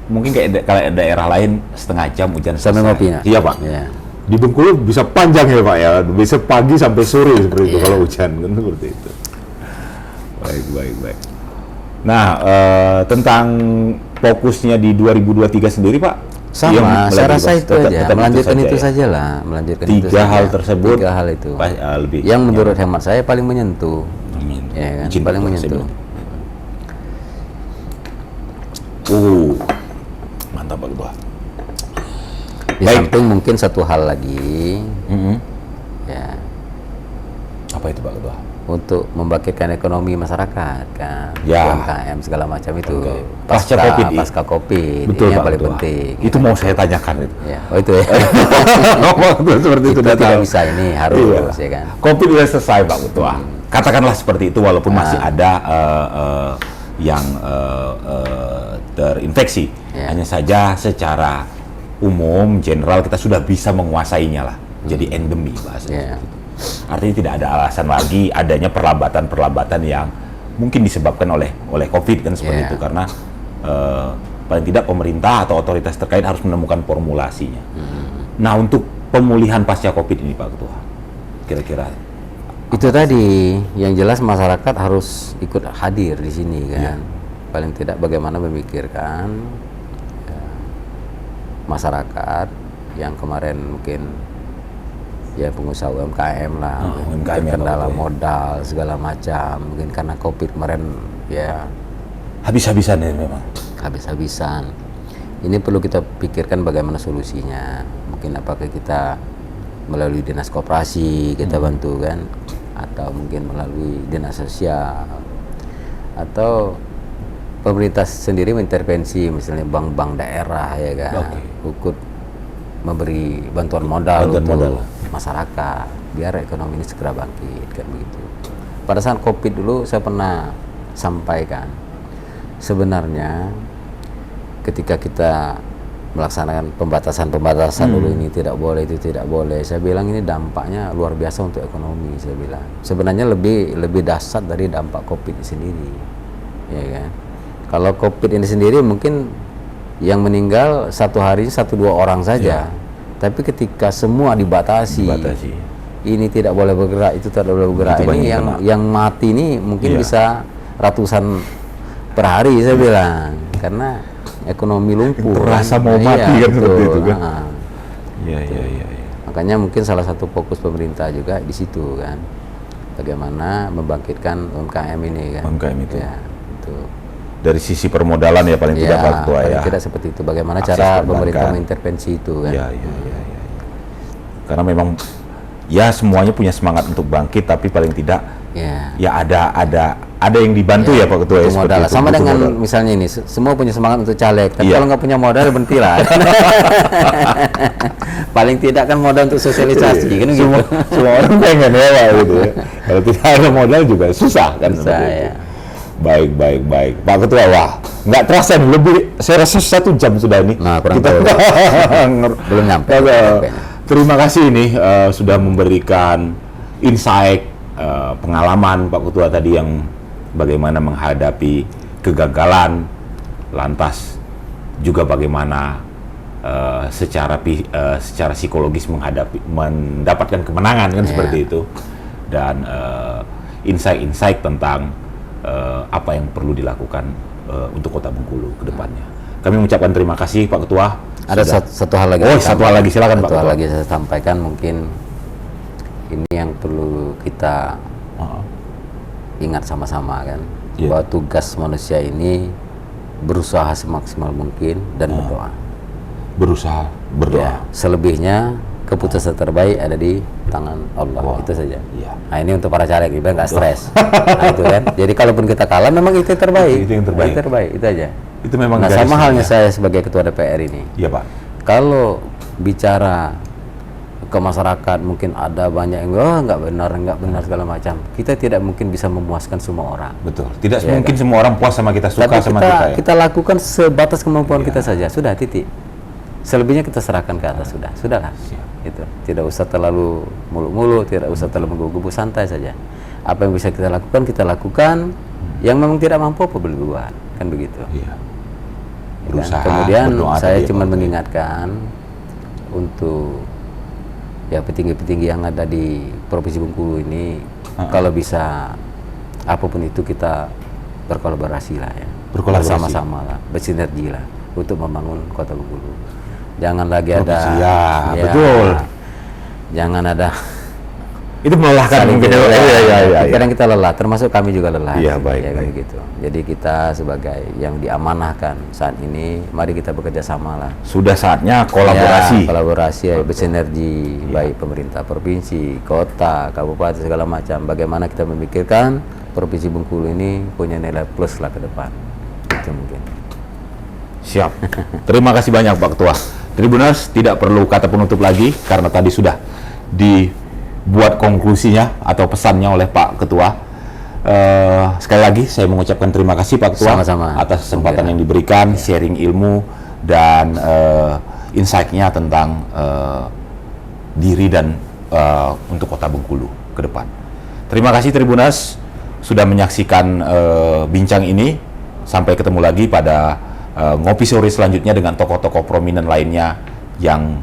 mungkin kayak kalau daerah lain setengah jam hujan Sampai selesai. ngopi, nah. Iya Pak. Iya. Di Bengkulu bisa panjang ya Pak ya, bisa pagi sampai sore seperti itu kalau hujan kan seperti itu. Baik. Nah, tentang fokusnya di 2023 sendiri Pak? Yang Sama, saya rasa itu tetap- aja. tetap Melanjutkan itu ya? saja lah, melanjutkan itu Tiga saja. hal tersebut, Tiga hal itu. lebih. Yang menurut hemat saya paling menyentuh. Amin. Ya kan? Izin, Paling Pak, saya menyentuh. bilang. Mantap Pak Ketua. Di Baik. samping mungkin satu hal lagi, ya, Apa itu Pak Ketua? untuk membangkitkan ekonomi masyarakat kan, Ya. UMKM segala macam itu. Pasca Covid. Pasca Covid, Betul ini yang Pak paling Ketua. penting. Itu mau saya tanyakan itu. Ya. Oh itu ya. Seperti itu Kita tidak bisa ini harus ya kan. Covid sudah selesai Pak Ketua. Katakanlah seperti itu walaupun masih ada yang terinfeksi. Ya. Hanya saja secara umum general kita sudah bisa menguasainya lah. Jadi endemi bahasanya. Ya. Artinya tidak ada alasan lagi adanya perlambatan yang mungkin disebabkan oleh COVID kan seperti Ya. itu karena paling tidak pemerintah atau otoritas terkait harus menemukan formulasinya. Nah untuk pemulihan pasca COVID ini Pak Ketua, kira-kira Itu tadi, yang jelas masyarakat harus ikut hadir di sini kan. Paling tidak bagaimana memikirkan ya, masyarakat yang kemarin mungkin ya pengusaha UMKM lah, UMKM ya, kendala Pak, ya. modal segala macam, mungkin karena COVID kemarin ya habis-habisan ya memang. habis-habisan. Ini perlu kita pikirkan bagaimana solusinya. Mungkin apakah kita melalui dinas koperasi kita bantu kan, atau mungkin melalui dinas sosial, atau pemerintah sendiri mengintervensi misalnya bank-bank daerah ya kan, ikut memberi bantuan modal untuk masyarakat biar ekonomi ini segera bangkit kan begitu. Pada saat COVID dulu saya pernah sampaikan sebenarnya ketika kita melaksanakan pembatasan dulu ini tidak boleh, itu tidak boleh. Saya bilang ini dampaknya luar biasa untuk ekonomi. Saya bilang sebenarnya lebih dahsyat dari dampak COVID ini sendiri, ya kan. Kalau COVID ini sendiri mungkin yang meninggal satu hari 1-2 orang saja, tapi ketika semua dibatasi, ini tidak boleh bergerak, itu tidak boleh bergerak. Ini yang mati ini mungkin bisa ratusan per hari saya bilang, karena ekonomi lumpuh. Terasa mau mati kan seperti itu kan. Iya. Makanya mungkin salah satu fokus pemerintah juga di situ kan. Bagaimana membangkitkan UMKM ini kan. UMKM itu. Ya, itu. Dari sisi permodalan ya paling tidak Pak Ketua ya. Tidak seperti itu. Bagaimana Akses cara perbankan. pemerintah mengintervensi itu kan. Iya. Karena memang ya semuanya punya semangat untuk bangkit, tapi paling tidak Ya. ya ada yang dibantu ya, Pak Ketua ya, Butuh seperti modal. itu. Sama Butuh dengan modal. misalnya ini, semua punya semangat untuk caleg, tapi Iya. kalau nggak punya modal berhentilah. Paling tidak kan modal untuk sosialisasi, kan gitu. Semua orang pengen ya Pak, gitu ya. Kalau tidak ada modal juga susah kan. Susah, seperti itu. ya. Baik. Pak Ketua, wah nggak terasa nih, lebih, saya rasa 1 jam sudah ini. Nah, kurang Kita tahu. Belum nyampe. Terima kasih nih sudah memberikan insight, pengalaman Pak Ketua tadi yang bagaimana menghadapi kegagalan, lantas juga bagaimana secara psikologis mendapatkan kemenangan kan, seperti itu, dan insight-insight tentang apa yang perlu dilakukan untuk Kota Bengkulu ke depannya. Kami mengucapkan terima kasih Pak Ketua. Ada satu hal lagi. Oh, satu hal lagi, silakan Pak Satu hal Ketua. lagi saya sampaikan, mungkin ini yang perlu kita ingat sama-sama kan, Iya. bahwa tugas manusia ini berusaha semaksimal mungkin dan berdoa. Berusaha berdoa. Ya, selebihnya keputusan terbaik ada di tangan Allah. Wah. Itu saja. Iya. Nah, ini untuk para caleg biar nggak stres. Nah, itu kan. Jadi kalaupun kita kalah, memang itu yang terbaik. Itu yang terbaik. Itu terbaik. Itu aja. Itu memang Nah, garis sama halnya ya. saya sebagai ketua DPR ini. Iya Pak. Kalau bicara ke masyarakat mungkin ada banyak yang nggak benar segala macam. Kita tidak mungkin bisa memuaskan semua orang. Betul. Tidak Iya, mungkin semua orang puas sama kita, suka Tapi sama kita, kita ya. kita lakukan sebatas kemampuan kita saja. Sudah, titik. Selebihnya kita serahkan ke atas, sudahlah. Itu. Tidak usah terlalu muluk-muluk, tidak usah terlalu menggebu-gebu, santai saja. Apa yang bisa kita lakukan. Yang memang tidak mampu apa boleh buat, kan begitu. Iya. Ya kan? Berusaha, Kemudian berdoa saya tadi ya, cuma Pak. mengingatkan untuk ya petinggi-petinggi yang ada di Provinsi Bengkulu ini, kalau bisa apapun itu kita berkolaborasi lah ya, Berkolaborasi. bersama-sama lah, bersinergi lah untuk membangun Kota Bengkulu. Jangan lagi Provinsi, ada, ya, betul. Jangan ada Itu melelahkan saling mungkin. beda. Iya. Kadang kita lelah, termasuk kami juga lelah. Iya, baik, ya, kan baik. begitu. Jadi kita sebagai yang diamanahkan saat ini, mari kita bekerja sama lah. Sudah saatnya kolaborasi. Ya, kolaborasi, ya, bersinergi, baik pemerintah provinsi, kota, kabupaten, segala macam. Bagaimana kita memikirkan Provinsi Bengkulu ini punya nilai plus lah ke depan. Itu mungkin. Siap. Terima kasih banyak Pak Ketua. Tribuners, tidak perlu kata penutup lagi karena tadi sudah dibuat konklusinya atau pesannya oleh Pak Ketua. Sekali lagi saya mengucapkan terima kasih Pak Ketua Sama-sama. atas kesempatan yang diberikan, sharing ilmu dan insight-nya tentang diri dan untuk Kota Bengkulu ke depan. Terima kasih Tribuners sudah menyaksikan bincang ini. Sampai ketemu lagi pada ngopi sore selanjutnya dengan tokoh-tokoh prominent lainnya yang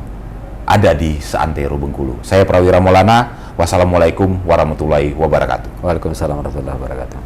ada di seantero Bengkulu. Saya Prawira Maulana. Wassalamualaikum warahmatullahi wabarakatuh. Waalaikumsalam warahmatullahi wabarakatuh.